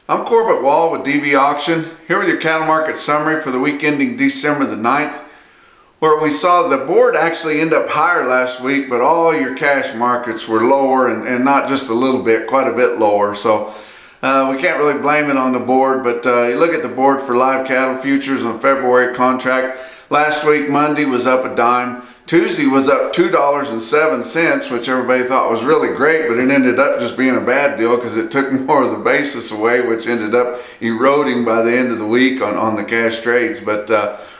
I'm Corbett Wall with DV Auction, here with your cattle market summary for the week ending December the 9th, where we saw the board actually end up higher last week, but all your cash markets were lower and not just a little bit, quite a bit lower. So we can't really blame it on the board, but you look at the board for live cattle futures on February contract. Last week, Monday was up a dime. Tuesday was up $2.07, which everybody thought was really great, but it ended up just being a bad deal because it took more of the basis away, which ended up eroding by the end of the week on the cash trades. But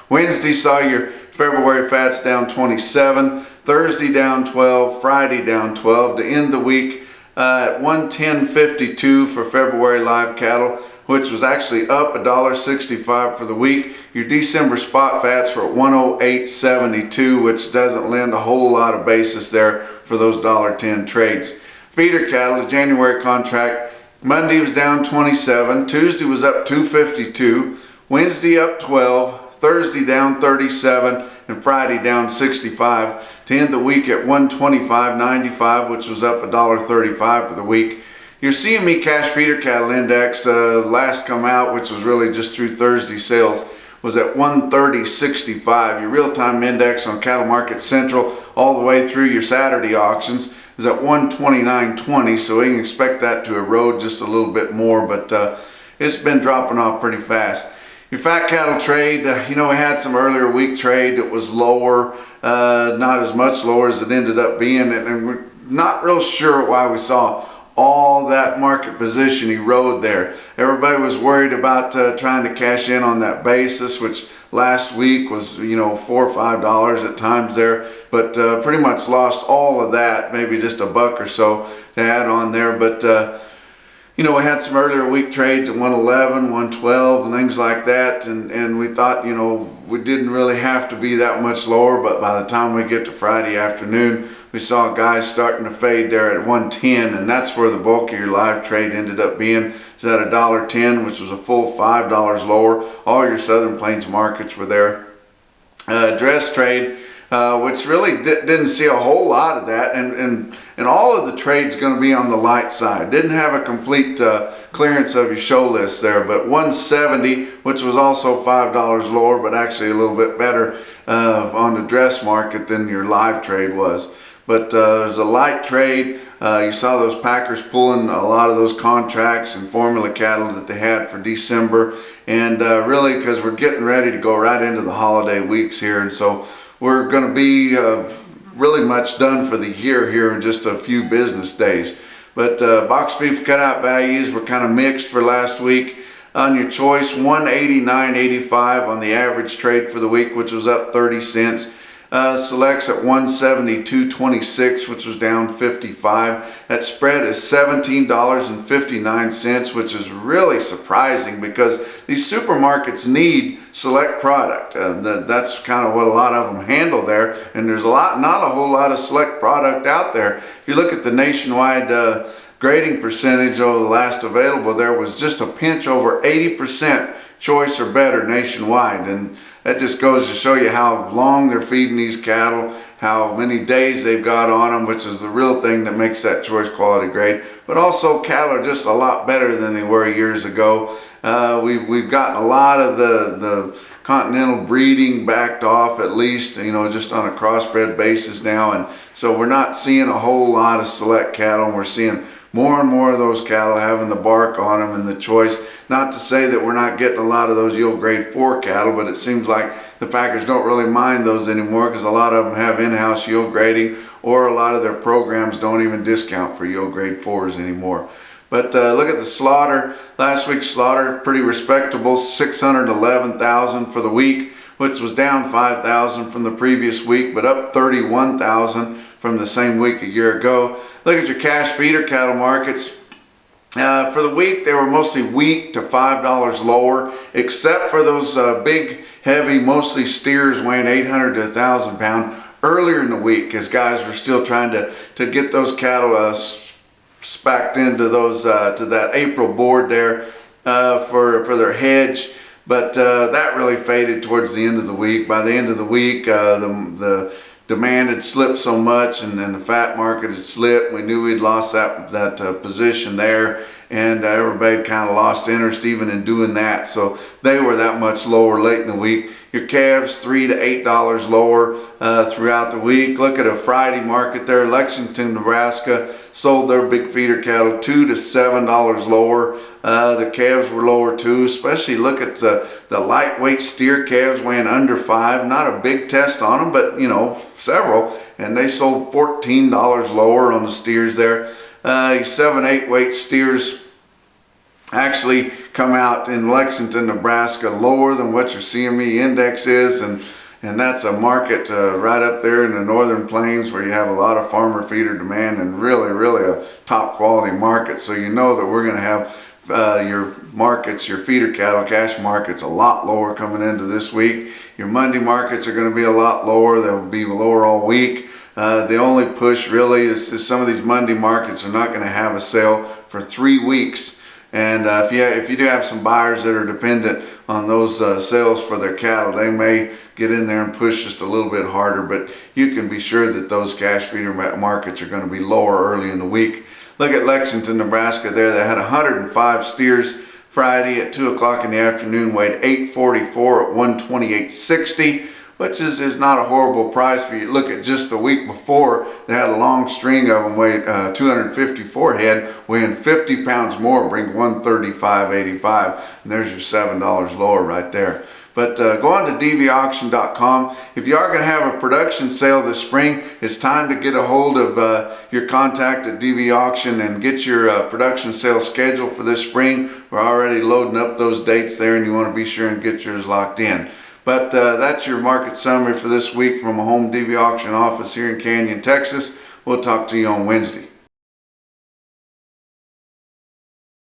Wednesday saw your February fats down 27, Thursday down 12, Friday down 12 to end the week at 110.52 for February live cattle, which was actually up $1.65 for the week. Your December spot fats were at 108.72, which doesn't lend a whole lot of basis there for those $1.10 trades. Feeder cattle, the January contract, Monday was down 27, Tuesday was up 2.52, Wednesday up 12, Thursday down 37, and Friday down 65 to end the week at 125.95, which was up $1.35 for the week. Your CME Cash Feeder Cattle Index last come out, which was really just through Thursday sales, was at 130.65. Your real-time index on Cattle Market Central all the way through your Saturday auctions is at 129.20, so we can expect that to erode just a little bit more, but it's been dropping off pretty fast. Your fat cattle trade, we had some earlier week trade that was lower, not as much lower as it ended up being, and we're not real sure why we saw all that market position erode there. Everybody was worried about trying to cash in on that basis, which last week was, $4 or $5 at times there, but pretty much lost all of that, maybe just a buck or so to add on there. But we had some earlier week trades at 111, 112 and things like that, and we thought, we didn't really have to be that much lower, but by the time we get to Friday afternoon, we saw guys starting to fade there at 110, and that's where the bulk of your live trade ended up being. Is at $1.10, which was a full $5 lower. All your Southern Plains markets were there. Dress trade, which really didn't see a whole lot of that, and all of the trade's going to be on the light side. Didn't have a complete clearance of your show list there, but 170, which was also $5 lower, but actually a little bit better on the dress market than your live trade was. But it was a light trade. You saw those packers pulling a lot of those contracts and formula cattle that they had for December, and really because we're getting ready to go right into the holiday weeks here, and so we're going to be really much done for the year here in just a few business days. But box beef cutout values were kind of mixed for last week. On your choice, 189.85 on the average trade for the week, which was up 30 cents. Selects at 172.26, which was down 55. That spread is $17.59, which is really surprising because these supermarkets need select product. That's kind of what a lot of them handle there, and there's not a whole lot of select product out there. If you look at the nationwide grading percentage over the last available, there was just a pinch over 80% choice or better nationwide, and that just goes to show you how long they're feeding these cattle, how many days they've got on them, which is the real thing that makes that choice quality grade. But also cattle are just a lot better than they were years ago. We've gotten a lot of the continental breeding backed off, at least, just on a crossbred basis now, and so we're not seeing a whole lot of select cattle, and we're seeing more and more of those cattle having the bark on them and the choice. Not to say that we're not getting a lot of those yield grade 4 cattle, but it seems like the packers don't really mind those anymore because a lot of them have in-house yield grading, or a lot of their programs don't even discount for yield grade 4s anymore. But look at the slaughter. Last week's slaughter, pretty respectable, 611,000 for the week, which was down 5,000 from the previous week, but up 31,000 from the same week a year ago. Look at your cash feeder cattle markets. For the week, they were mostly wheat to $5 lower, except for those big, heavy, mostly steers weighing 800 to 1,000 pound earlier in the week, as guys were still trying to get those cattle spacked into those to that April board there for their hedge. But that really faded towards the end of the week. By the end of the week, the demand had slipped so much, and the fat market had slipped. We knew we'd lost that position there, and everybody kind of lost interest even in doing that. So they were that much lower late in the week. Your calves $3 to $8 lower throughout the week. Look at a Friday market there. Lexington, Nebraska sold their big feeder cattle $2 to $7 lower. The calves were lower too, especially look at the lightweight steer calves weighing under 5. Not a big test on them, but you know, several. And they sold $14 lower on the steers there. 7-8 weight steers actually come out in Lexington, Nebraska lower than what your CME index is, and that's a market right up there in the northern plains where you have a lot of farmer feeder demand, and really a top quality market. So you know that we're going to have your markets, your feeder cattle cash markets, a lot lower coming into this week. Your Monday markets are going to be a lot lower. They'll be lower all week. The only push really is some of these Monday markets are not going to have a sale for 3 weeks. And if you do have some buyers that are dependent on those sales for their cattle, they may get in there and push just a little bit harder. But you can be sure that those cash feeder markets are going to be lower early in the week. Look at Lexington, Nebraska there. They had 105 steers Friday at 2 o'clock in the afternoon, weighed 844 at 128.60. Which is not a horrible price, but you look at just the week before, they had a long string of them weighed 254 head, weighing 50 pounds more, bring 135.85, and there's your $7 lower right there. But go on to dvauction.com. If you are going to have a production sale this spring, it's time to get a hold of your contact at DV Auction and get your production sale scheduled for this spring. We're already loading up those dates there, and you want to be sure and get yours locked in. But that's your market summary for this week from a home DV Auction office here in Canyon, Texas. We'll talk to you on Wednesday.